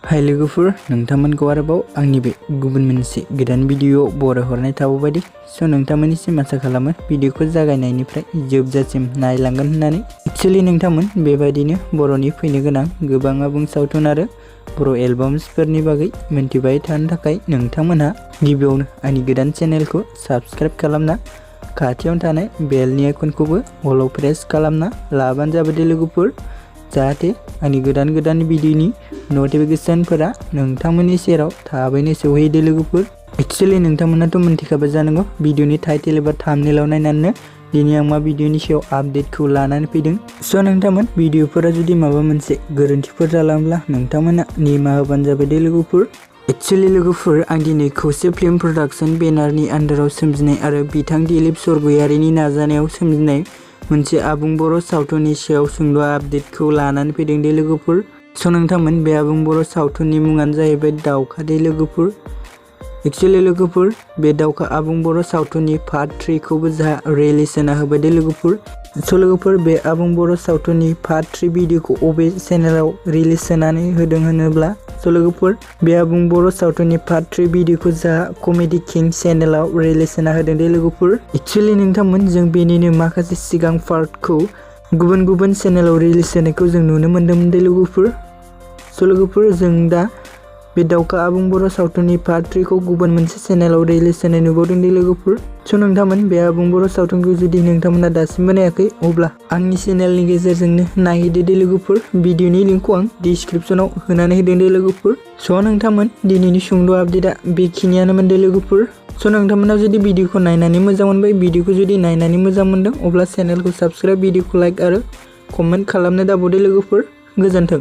हाय लोगोफोर, नोंथांमोनखौ आरोबाव आंनि बे गुबुन मोनसे गोदान भिडिअ बरायहरनाय थाबावबायदि। नोंथांमोननिसिम आसा खालामो भिडिअखौ जागायनायनिफ्राय जोबजासिम नायलांगोन होननानै। एक्चुअली नोंथांमोन बेबायदिनो बर'नि फैनो गोनां गोबां आबुं सावथुन आरो बर' एलबाम्सफोरनि बागै मिन्थिबाय थानो थाखाय नोंथांमोनहा गिबियावनो आंनि गोदान चेनेलखौ साबस्क्राइब खालामना खाथियावनो थानाय बेलनि आइकनखौबो अलाव प्रेस खालामना लाबानो जाबाय लोगोफोर, जाहाथे आंनि गोदान भिडिअनि नटिफिकेशनफोरा नोंथांमोननि सेराव थाबैनो सौहैयो लोगोफोर। एक्चुअली नोंथांमोनाथ' मिन्थिखाबाय जानांगौ भिडिअनि टाइटेल एबा थाम्बनेइलाव नायनानैनो दिनै आं मा भिडिअनि सायाव आपडेटखौ लानानै फैदों। नोंथांमोन भिडिअफोरा जुदि माबा मोनसे गोरोन्थिफोर जालांब्ला नोंथांमोना निमाहा होबानो जाबाय लोगोफोर। एक्चुअली लोगोफोर, आं दिनै खौसे फिल्म प्रडाक्शन बेनारनि आन्दाराव सोमजिनाय आरो बिथां दिलीप सरगयारीनि नाजानायाव सोमजिनाय मोनसे आबुं बर' सावथुननि सायाव सुंद' आपडेटखौ लानानै फैदों लोगोफोर। नोंथांमोन बे आबुं बर' सावथुननि मुङानो जाहैबाय दावखा लोगोफोर। एक्चुअली लोगोफोर, बे दावखा आबुं बर' सावथुननि पार्ट 3 खौबो जोंहा रिलिज होना होबाय लोगोफोर। लोगोफोर, बे आबुं बर' सावथुननि पार्ट 3 भिडिअखौ अबे चेनेलाव रिलिज होनानै होदों होनोब्ला लोगोफोर, बे आबुं बर' सावथुननि पार्ट 3 भिडिअखौ जोंहा कमेडि किं चेनेलाव रिलिज होना होदों लोगोफोर। एक्चुअली नोंथांमोन, जों बेनिनो माखासे सिगां पार्टखौ गुबुन चेनेलाव रिलिज होनायखौ जों नुनो मोन्दोंमोन लोगोफोर। लोगोफोर, जों दा बे दावखा आबुं बर' सावथुननि पार्ट 3 खौ गुबुन मोनसे चेनेलाव रिलिज होनाय नुबावदों लोगोफोर। नोंथांमोन बे आबुं बर' सावथुनखौ जुदि नोंथांमोना दासिमबो नायाखै, अब्ला आंनि चेनेलनि गेजेरजोंनो नायहैदो लोगोफोर। भिडिअनि लिंकखौ आं डिसक्रिपसनाव होनानै होदों लोगोफोर। नोंथांमोन, दिनैनि सुंद' आपडेटआ बेखिनियानोमोन लोगोफोर। नोंथांमोना जुदि भिडिअखौ नायनानै मोजां मोनबाय, भिडिअखौ जुदि नायनानै मोजां मोनदों, अब्ला चेनेलखौ साबस्क्राइब, भिडिअखौ लाइक आरो कमेन्ट खालामनो दाबावदो लोगोफोर। गोजोन्थों।